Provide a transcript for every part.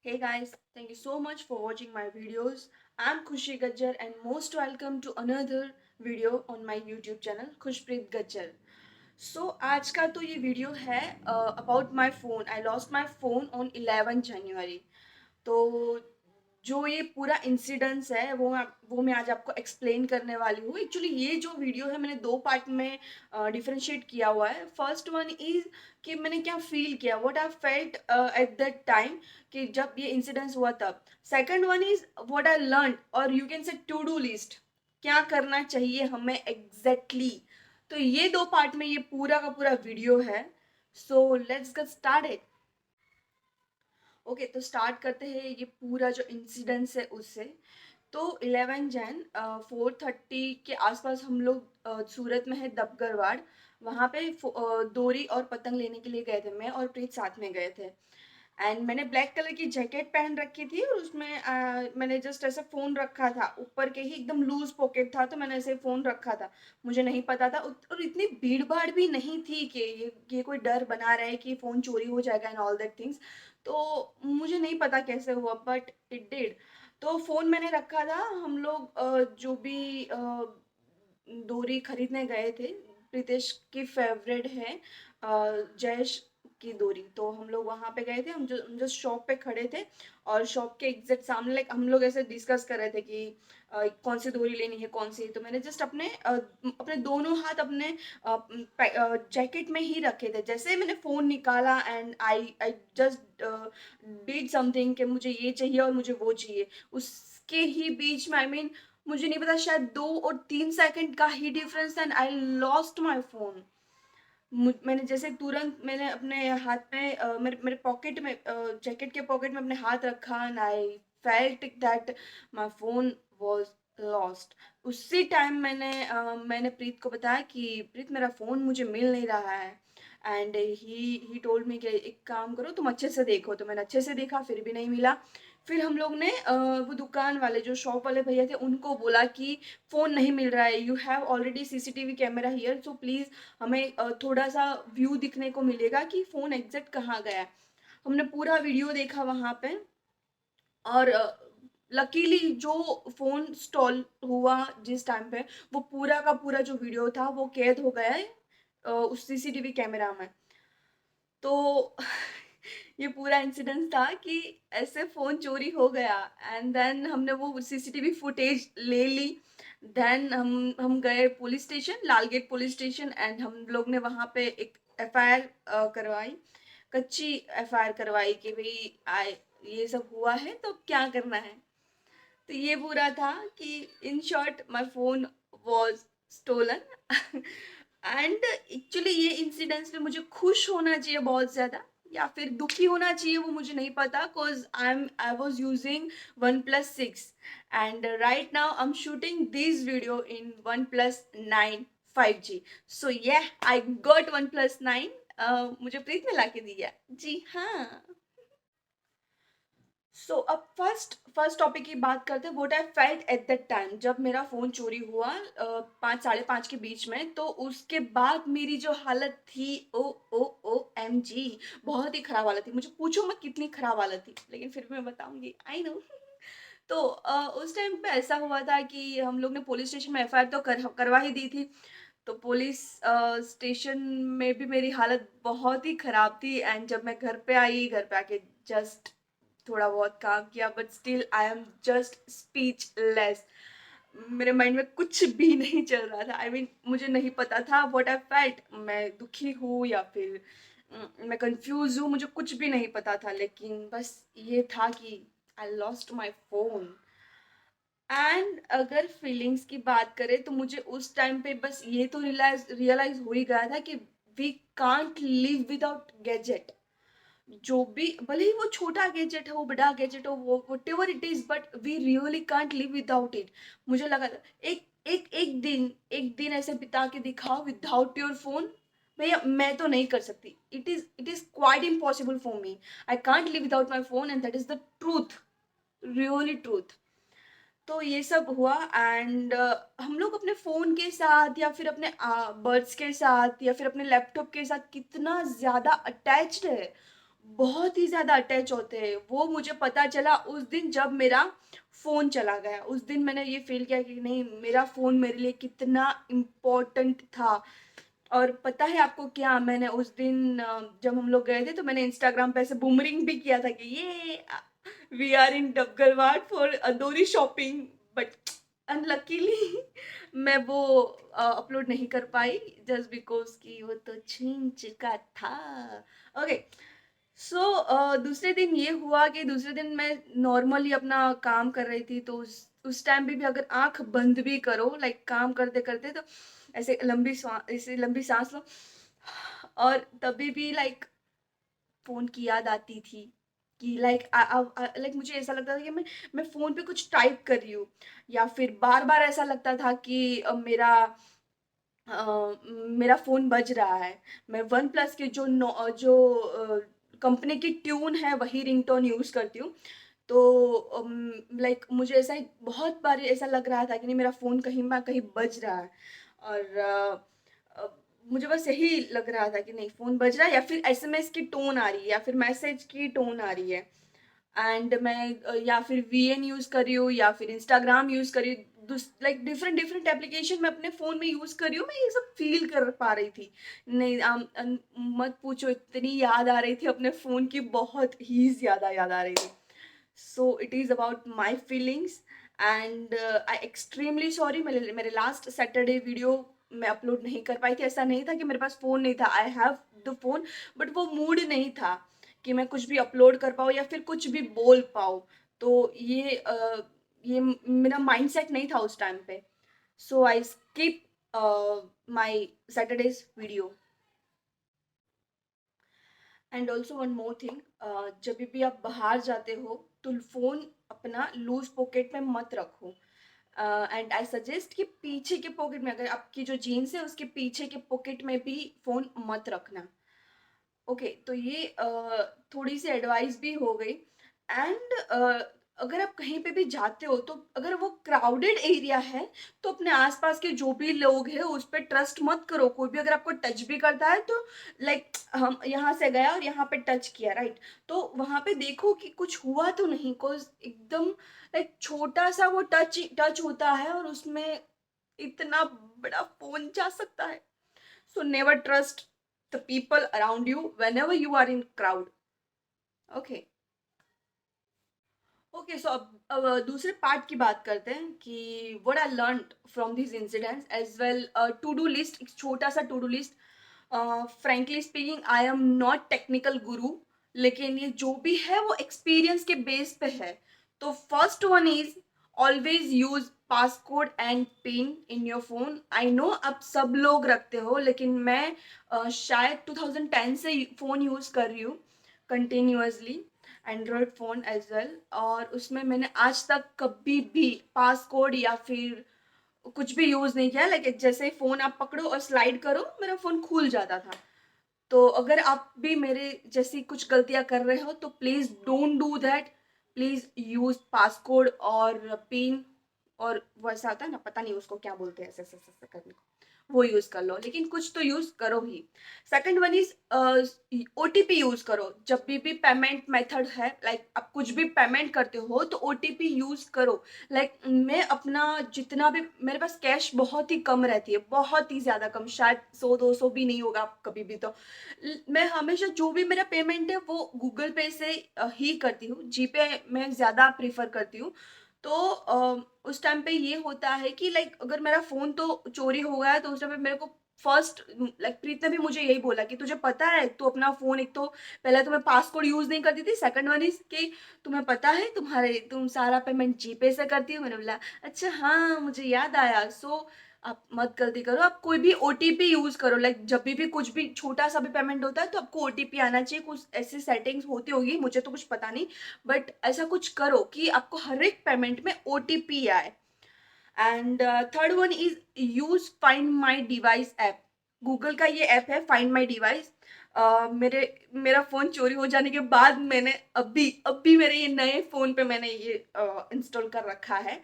Hey guys, thank you so much for watching my videos. I'm Khushi Gajjar and most welcome to another video on my YouTube channel Khushpreet Gajjar. आज का तो ये video है about my phone. I lost my phone on 11 जनवरी. तो जो ये पूरा incidence है वो मैं आज आपको एक्सप्लेन करने वाली हूँ. एक्चुअली ये जो वीडियो है मैंने दो पार्ट में डिफरेंशिएट किया हुआ है. फर्स्ट वन इज़ कि मैंने क्या फील किया, what I felt at that time कि जब ये इंसिडेंस हुआ तब. Second one is what I learn, और you can say to do list, क्या करना चाहिए हमें एग्जैक्टली. तो ये दो पार्ट में ये पूरा का पूरा वीडियो है. So let's get started. Okay, तो स्टार्ट करते हैं ये पूरा जो इंसिडेंस है उससे. तो 11 जन 4:30 के आसपास हम लोग सूरत में है दबगरवाड़. वहाँ पे डोरी और पतंग लेने के लिए गए थे. मैं और प्रीत साथ में गए थे. एंड मैंने ब्लैक कलर की जैकेट पहन रखी थी और उसमें मैंने जस्ट ऐसा फ़ोन रखा था, ऊपर के ही एकदम लूज पॉकेट था, तो मैंने ऐसे फ़ोन रखा था. मुझे नहीं पता था और इतनी भीड़ भाड़ भी नहीं थी कि ये कोई डर बना रहा है कि फ़ोन चोरी हो जाएगा एंड ऑल दैट थिंग्स. तो मुझे नहीं पता कैसे हुआ बट इट डिड. तो फ़ोन मैंने रखा था. हम लोग जो भी डोरी खरीदने गए थे, प्रीतेश की फेवरेट है जयेश की डोरी. तो हम लोग वहाँ पे गए थे. हम जो शॉप पे खड़े थे और शॉप के एग्जैक्ट सामने लाइक हम लोग ऐसे डिस्कस कर रहे थे कि कौन सी डोरी लेनी है कौन सी. तो मैंने जस्ट अपने दोनों हाथ अपने जैकेट में ही रखे थे. जैसे मैंने फ़ोन निकाला and I just did something कि मुझे ये चाहिए और मुझे वो चाहिए. उसके ही बीच में मुझे नहीं पता, शायद 2 और 3 सेकंड का ही difference and I lost my phone. मैंने जैसे तुरंत मैंने अपने हाथ में मेरे मेरे पॉकेट में जैकेट के पॉकेट में अपने हाथ रखा and I felt that my phone was lost. उसी टाइम मैंने प्रीत को बताया कि प्रीत मेरा फ़ोन मुझे मिल नहीं रहा है. एंड ही टोल्ड मी कि एक काम करो तुम अच्छे से देखो. तो मैंने अच्छे से देखा फिर भी नहीं मिला. फिर हम लोग ने वो दुकान वाले जो शॉप वाले भैया थे उनको बोला कि फ़ोन नहीं मिल रहा है, you have already CCTV camera here, so please हमें थोड़ा सा व्यू दिखने को मिलेगा कि फ़ोन एग्जैक्ट कहाँ गया है. हमने पूरा वीडियो देखा वहाँ पे. और लकीली जो फ़ोन स्टॉल हुआ जिस टाइम पे, वो पूरा का पूरा जो वीडियो था वो कैद हो गया है उस सीसीटीवी कैमरा में. तो ये पूरा इंसिडेंस था कि ऐसे फ़ोन चोरी हो गया. एंड देन हमने वो सीसीटीवी फुटेज ले ली. देन हम गए police station, Lalgate police station, and हम लोग ने वहाँ पे एक एफआईआर करवाई, कच्ची एफआईआर करवाई कि भई आए ये सब हुआ है तो क्या करना है. तो ये पूरा था कि in short my phone was stolen. And actually ये इंसिडेंस पे मुझे खुश होना चाहिए बहुत ज़्यादा या फिर दुखी होना चाहिए वो मुझे नहीं पता, because I was using one plus 6 and right now I am shooting this video in one plus 9 5G. सो ये आई गॉट वन प्लस 9. मुझे प्रीत ने ला के दिया. जी हाँ. अब फर्स्ट फर्स्ट टॉपिक की बात करते हैं, what I felt at that time जब मेरा फ़ोन चोरी हुआ 5 साढ़े 5 के बीच में. तो उसके बाद मेरी जो हालत थी, ओ एम जी, बहुत ही ख़राब हालत थी. मुझे पूछो मत कितनी ख़राब हालत थी, लेकिन फिर भी मैं बताऊंगी, आई नो. तो उस टाइम पे ऐसा हुआ था कि हम लोग ने पुलिस स्टेशन में एफआईआर तो करवा ही दी थी. तो पुलिस स्टेशन में भी मेरी हालत बहुत ही ख़राब थी. एंड जब मैं घर पे आई, घर पे आके जस्ट थोड़ा बहुत काम किया, but still I am just speechless. मेरे माइंड में कुछ भी नहीं चल रहा था. मुझे नहीं पता था व्हाट आई फेल्ट, मैं दुखी हूँ या फिर मैं कंफ्यूज हूँ, मुझे कुछ भी नहीं पता था. लेकिन बस ये था कि आई लॉस्ट माई फोन. एंड अगर फीलिंग्स की बात करें तो मुझे उस टाइम पे बस ये तो रियलाइज हो ही गया था कि we can't live without gadget. जो भी भले ही वो छोटा गैजेट हो, बड़ा गैजेट हो, वो whatever it is, but we really can't live without it. मुझे लगा था एक दिन ऐसे बिता के दिखाओ विदाउट योर फोन. भैया मैं तो नहीं कर सकती. It is quite impossible for me. I can't live without my phone and that is the truth, really truth. तो ये सब हुआ. एंड हम लोग अपने फ़ोन के साथ या फिर अपने बड्स के साथ या फिर अपने लैपटॉप के साथ कितना ज़्यादा अटैच्ड है बहुत ही ज़्यादा अटैच होते हैं। वो मुझे पता चला उस दिन जब मेरा फ़ोन चला गया। उस दिन मैंने ये फ़ील किया कि नहीं, मेरा फ़ोन मेरे लिए कितना इम्पोर्टेंट था। और पता है आपको क्या, मैंने उस दिन जब हम लोग गए थे तो मैंने इंस्टाग्राम पे ऐसे बूमरिंग भी किया था कि ये वी आर इन डबगलवाट फॉर अदोरी शॉपिंग, बट अनलकीली मैं वो अपलोड नहीं कर पाई, जस्ट बिकॉज कि वो तो छीन चुका था। ओके, सो दूसरे दिन ये हुआ कि दूसरे दिन मैं नॉर्मली अपना काम कर रही थी, तो उस टाइम पे भी अगर आंख बंद भी करो, लाइक काम करते करते, तो ऐसे लंबी सांस लो, और तभी भी लाइक फोन की याद आती थी कि लाइक मुझे ऐसा लगता था कि मैं फोन पे कुछ टाइप कर रही हूँ, या फिर बार बार ऐसा लगता था कि मेरा फ़ोन बज रहा है। मैं वन प्लस के जो कंपनी की ट्यून है वही रिंगटोन यूज़ करती हूँ। तो लाइक मुझे ऐसा ही बहुत बार ऐसा लग रहा था कि नहीं, मेरा फ़ोन कहीं न कहीं बज रहा है। और अ, मुझे बस यही लग रहा था कि नहीं, फ़ोन बज रहा है या फिर एसएमएस की टोन आ रही है या फिर मैसेज की टोन आ रही है। एंड मैं या फिर वीएन यूज़ कर रही हूँ या फिर इंस्टाग्राम यूज़ कर रही हूँ, लाइक डिफरेंट डिफरेंट एप्लीकेशन मैं अपने फ़ोन में यूज़ कर रही हूँ, मैं ये सब फील कर पा रही थी। नहीं, मत पूछो, इतनी याद आ रही थी अपने फ़ोन की, बहुत ही ज़्यादा याद आ रही थी। So it is about my feelings, and I extremely sorry, मेरे मेरे लास्ट सैटरडे वीडियो मैं अपलोड नहीं कर पाई थी। ऐसा नहीं था कि मेरे पास फ़ोन नहीं था, I have the phone, but वो मूड नहीं था कि मैं कुछ भी अपलोड कर पाऊँ या फिर कुछ भी बोल पाऊँ। तो ये मेरा माइंडसेट नहीं था उस टाइम पे। So I skip my Saturday's video. And also one more thing, जब भी आप बाहर जाते हो तो फ़ोन अपना लूज़ पॉकेट में मत रखो। एंड आई सजेस्ट कि पीछे के पॉकेट में, अगर आपकी जो जीन्स है उसके पीछे के पॉकेट में भी फ़ोन मत रखना। ओके, तो ये थोड़ी सी एडवाइस भी हो गई। एंड अगर आप कहीं पे भी जाते हो तो अगर वो क्राउडेड एरिया है तो अपने आसपास के जो भी लोग हैं उस पर ट्रस्ट मत करो। कोई भी अगर आपको टच भी करता है तो लाइक हम यहाँ से गया और यहाँ पे टच किया, राइट, तो वहाँ पे देखो कि कुछ हुआ तो नहीं, कोई एकदम लाइक छोटा सा वो टच टच होता है और उसमें इतना बड़ा फोन जा सकता है। So never trust the people around you whenever you are in crowd. Okay. Okay, so अब दूसरे पार्ट की बात करते हैं कि what I learned from this incidents as well. To do list, एक छोटा सा to do list. Frankly speaking, I am not technical guru, लेकिन ये जो भी है वो एक्सपीरियंस के बेस पे है। तो first one is always use passcode and pin in your phone. I know आप सब लोग रखते हो, लेकिन मैं शायद 2010 से फ़ोन यूज़ कर रही हूँ continuously, Android phone as well, और उसमें मैंने आज तक कभी भी पासकोड या फिर कुछ भी यूज़ नहीं किया। लाइक जैसे ही फ़ोन आप पकड़ो और स्लाइड करो, मेरा फ़ोन खुल जाता था। तो अगर आप भी मेरे जैसी कुछ गलतियाँ कर रहे हो तो please don't do that. Please use passcode और पिन, और वैसा होता है ना, पता नहीं उसको क्या बोलते हैं, ऐसे ऐसे ऐसे करने को, वो यूज़ कर लो, लेकिन कुछ तो यूज़ करो ही। Second one is OTP use करो। जब भी पेमेंट मेथड है, लाइक आप कुछ भी पेमेंट करते हो तो ओटीपी यूज़ करो। लाइक मैं अपना जितना भी, मेरे पास कैश बहुत ही कम रहती है, बहुत ही ज़्यादा कम, शायद 100-200 भी नहीं होगा कभी भी। तो मैं हमेशा जो भी मेरा पेमेंट है वो गूगल पे से ही करती हूँ, जीपे मैं ज़्यादा प्रीफर करती हूँ। तो उस टाइम पे ये होता है कि लाइक अगर मेरा फ़ोन तो चोरी हो गया है तो उस टाइम पे मेरे को फर्स्ट, लाइक प्रीत ने भी मुझे यही बोला कि तुझे पता है तू अपना फ़ोन, एक तो पहले तो मैं पासकोड यूज़ नहीं करती थी, सेकंड वन इज़ कि तुम्हें पता है तुम सारा पेमेंट जीपे से करती हो। मैंने बोला अच्छा हाँ, मुझे याद आया। सो आप मत गलती करो, आप कोई भी ओटीपी यूज़ करो। लाइक जब भी कुछ भी छोटा सा भी पेमेंट होता है तो आपको ओटीपी आना चाहिए। कुछ ऐसी सेटिंग्स होती होगी, मुझे तो कुछ पता नहीं, बट ऐसा कुछ करो कि आपको हर एक पेमेंट में ओटीपी आए। And third one is use find my device app. Google का ये ऐप है फाइंड माई डिवाइस। मेरा फ़ोन चोरी हो जाने के बाद मैंने अभी मेरे ये नए फ़ोन पे मैंने ये इंस्टॉल कर रखा है।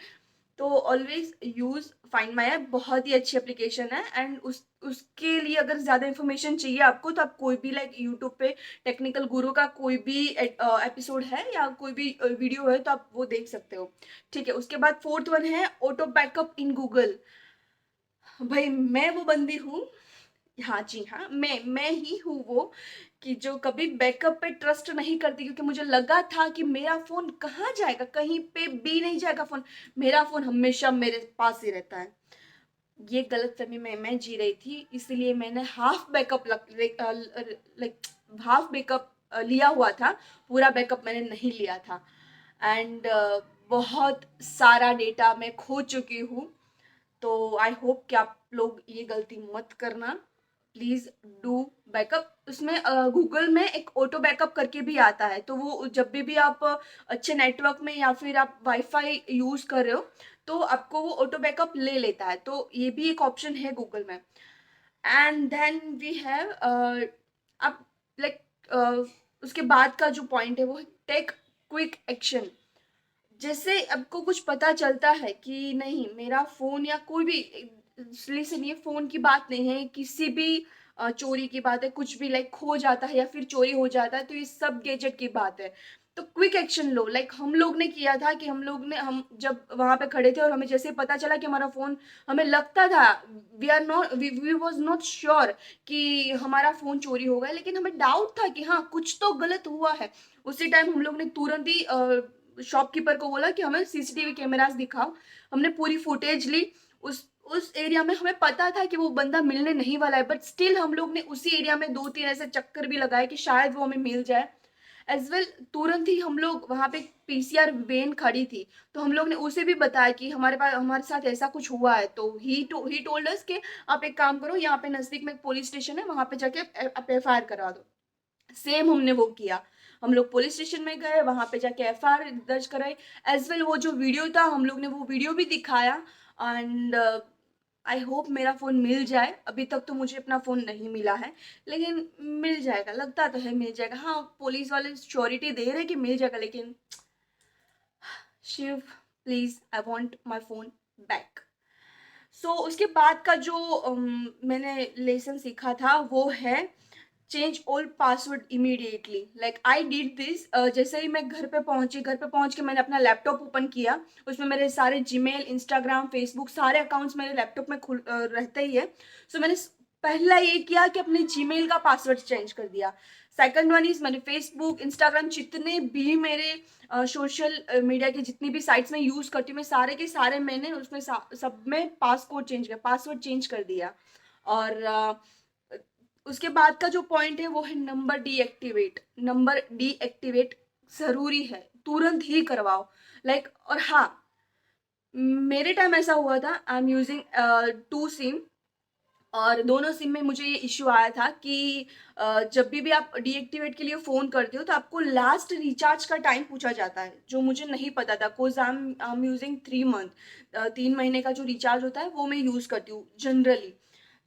तो always use find my app, बहुत ही अच्छी एप्लीकेशन है। एंड उसके लिए अगर ज़्यादा इन्फॉर्मेशन चाहिए आपको तो आप कोई भी लाइक यूट्यूब पे टेक्निकल गुरु का कोई भी एपिसोड है या कोई भी वीडियो है तो आप वो देख सकते हो। ठीक है, उसके बाद फोर्थ वन है ऑटो बैकअप इन गूगल। भाई मैं वो बंदी हूँ, हाँ जी हाँ, मैं ही हूँ वो कि जो कभी बैकअप पे ट्रस्ट नहीं करती, क्योंकि मुझे लगा था कि मेरा फोन कहाँ जाएगा, कहीं पे भी नहीं जाएगा फोन, मेरा फोन हमेशा मेरे पास ही रहता है। ये गलतफहमी में मैं जी रही थी, इसलिए मैंने half backup like half backup लिया हुआ था, पूरा बैकअप मैंने नहीं लिया था। एंड बहुत सारा डेटा मैं खो चुकी हूँ। तो आई होप कि आप लोग ये गलती मत करना, प्लीज डू बैकअप। उसमें गूगल में एक ऑटो बैकअप करके भी आता है, तो वो जब भी आप अच्छे नेटवर्क में या फिर आप वाईफाई यूज कर रहे हो तो आपको वो ऑटो बैकअप ले लेता है, तो ये भी एक ऑप्शन है गूगल में। एंड देन वी हैव आप लाइक उसके बाद का जो पॉइंट है वो टेक क्विक एक्शन। जैसे आपको कुछ पता चलता है कि नहीं मेरा फोन या कोई भी, लिसन ये फोन की बात नहीं है, किसी भी चोरी की बात है, कुछ भी लाइक खो जाता है या फिर चोरी हो जाता है, तो ये सब गैजेट की बात है। तो क्विक एक्शन लो, लाइक हम लोग ने किया था कि हम जब वहां पे खड़े थे और हमें जैसे पता चला कि हमारा फोन, हमें लगता था, वी वॉज नॉट श्योर कि हमारा फोन चोरी हो गया, लेकिन हमें डाउट था कि हाँ कुछ तो गलत हुआ है। उसी टाइम हम लोग ने तुरंत ही शॉपकीपर को बोला कि हमें सीसीटीवी कैमरास दिखाओ। हमने पूरी फुटेज ली। उस एरिया में हमें पता था कि वो बंदा मिलने नहीं वाला है, बट स्टिल हम लोग ने उसी एरिया में 2-3 ऐसे चक्कर भी लगाए कि शायद वो हमें मिल जाए। एज वेल तुरंत ही हम लोग वहां पे पीसीआर वैन खड़ी थी, तो हम लोग ने उसे भी बताया कि हमारे साथ ऐसा कुछ हुआ है। तो ही टोल्ड अस कि आप एक काम करो, यहाँ पे नजदीक में एक पुलिस स्टेशन है, वहां पे जाके आप एफआईआर करा दो। सेम हमने वो किया, हम लोग पुलिस स्टेशन में गए, वहां पे जाके एफआईआर दर्ज कराई। एज वेल वो जो वीडियो था हम लोग ने वो वीडियो भी दिखाया। एंड आई होप मेरा फोन मिल जाए। अभी तक तो मुझे अपना फोन नहीं मिला है, लेकिन मिल जाएगा, लगता तो है मिल जाएगा। हाँ पुलिस वाले श्योरिटी दे रहे कि मिल जाएगा, लेकिन Shiv please I want my phone back. So उसके बाद का जो मैंने लेसन सीखा था वो है change old password immediately. Like I did this, जैसे ही मैं घर पे पहुंची, घर पे पहुंच के मैंने अपना लैपटॉप ओपन किया, उसमें मेरे सारे जीमेल, इंस्टाग्राम, फेसबुक सारे अकाउंट्स मेरे लैपटॉप में खुल रहते ही है। सो मैंने पहला ये किया कि अपने जीमेल का पासवर्ड चेंज कर दिया। सेकंड वन इज मैंने फेसबुक, इंस्टाग्राम, जितने भी मेरे सोशल मीडिया के जितनी भी साइट्स में यूज करती हूँ मैं, सारे के सारे मैंने उसमें सब में पासवर्ड चेंज कर दिया। और उसके बाद का जो पॉइंट है वो है नंबर डीएक्टिवेट जरूरी है, तुरंत ही करवाओ। लाइक और हाँ, मेरे टाइम ऐसा हुआ था, आई एम यूजिंग 2 सिम, और दोनों सिम में मुझे ये इश्यू आया था कि जब भी आप डीएक्टिवेट के लिए फ़ोन करते हो तो आपको लास्ट रिचार्ज का टाइम पूछा जाता है, जो मुझे नहीं पता था। कोज आई एम यूजिंग 3 मंथ, 3 महीने का जो रिचार्ज होता है वो मैं यूज़ करती हूँ जनरली।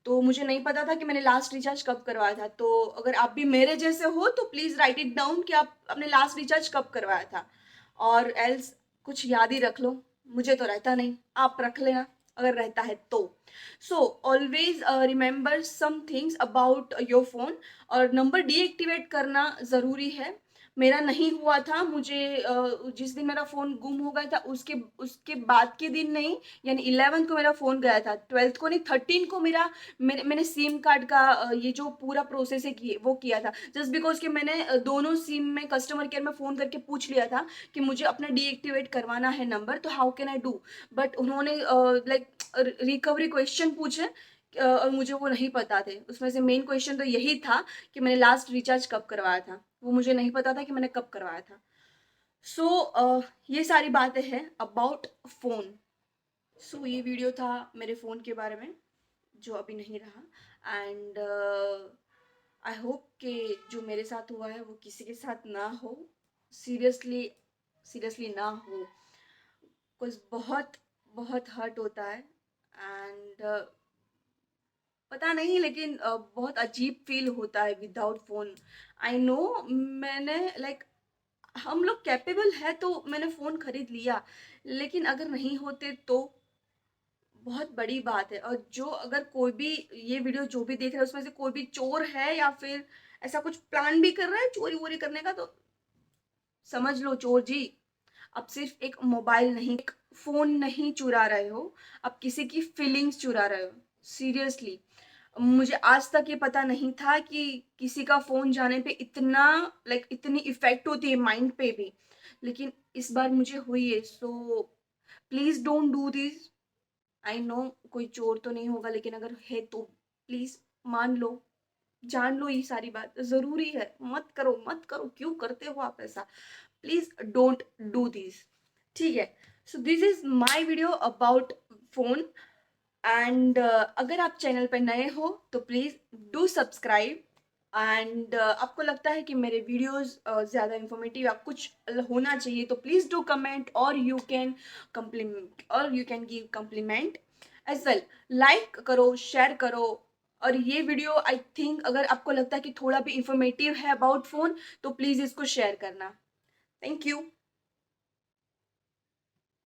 तो मुझे नहीं पता था कि मैंने लास्ट रिचार्ज कब करवाया था। तो अगर आप भी मेरे जैसे हो तो प्लीज़ राइट इट डाउन कि आप अपने लास्ट रिचार्ज कब करवाया था, और एल्स कुछ याद ही रख लो। मुझे तो रहता नहीं, आप रख लेना अगर रहता है तो। So always remember some things about your phone, और नंबर डीएक्टिवेट करना ज़रूरी है। मेरा नहीं हुआ था, मुझे जिस दिन मेरा फ़ोन गुम हो गया था उसके उसके बाद के दिन नहीं, यानी 11th को मेरा फ़ोन गया था, 12th को नहीं, 13 को मैंने सिम कार्ड का ये जो पूरा प्रोसेस है वो किया था। जस्ट बिकॉज कि मैंने दोनों सिम में कस्टमर केयर में फ़ोन करके पूछ लिया था कि मुझे अपना डीएक्टिवेट करवाना है नंबर, तो how can I do. But उन्होंने लाइक रिकवरी क्वेश्चन पूछे, और मुझे वो नहीं पता थे। उसमें से मेन क्वेश्चन तो यही था कि मैंने लास्ट रिचार्ज कब करवाया था, वो मुझे नहीं पता था कि मैंने कब करवाया था। सो ये सारी बातें हैं अबाउट फ़ोन। सो ये वीडियो था मेरे फ़ोन के बारे में, जो अभी नहीं रहा। एंड आई होप कि जो मेरे साथ हुआ है वो किसी के साथ ना हो, सीरियसली सीरियसली ना हो, कुछ बहुत बहुत हर्ट होता है। एंड पता नहीं, लेकिन बहुत अजीब फील होता है विदाउट फ़ोन। आई नो, मैंने लाइक हम लोग कैपेबल है तो मैंने फ़ोन खरीद लिया, लेकिन अगर नहीं होते तो बहुत बड़ी बात है। और जो अगर कोई भी ये वीडियो जो भी देख रहा है उसमें से कोई भी चोर है या फिर ऐसा कुछ प्लान भी कर रहा है चोरी वोरी करने का, तो समझ लो चोर जी, आप सिर्फ एक मोबाइल नहीं, एक फोन नहीं चुरा रहे हो, आप किसी की फीलिंग्स चुरा रहे हो। सीरियसली, मुझे आज तक ये पता नहीं था कि किसी का फोन जाने पे इतना इतनी इफेक्ट होती है माइंड पे भी, लेकिन इस बार मुझे हुई है। So please don't do this. I know कोई चोर तो नहीं होगा, लेकिन अगर है तो प्लीज मान लो, जान लो, ये सारी बात ज़रूरी है। मत करो, मत करो, क्यों करते हो आप ऐसा? Please don't do this. ठीक है। So this is my video about phone. And अगर आप चैनल पर नए हो तो प्लीज डू सब्सक्राइब। एंड आपको लगता है कि मेरे वीडियोस ज़्यादा इंफॉर्मेटिव या कुछ होना चाहिए तो प्लीज़ डू कमेंट, और यू कैन कम्प्लीमेंट, और you can give compliment as well. Like करो, शेयर करो। और ये वीडियो आई थिंक अगर आपको लगता है कि थोड़ा भी इंफॉर्मेटिव है अबाउट फ़ोन, तो प्लीज़ इसको शेयर करना। Thank you.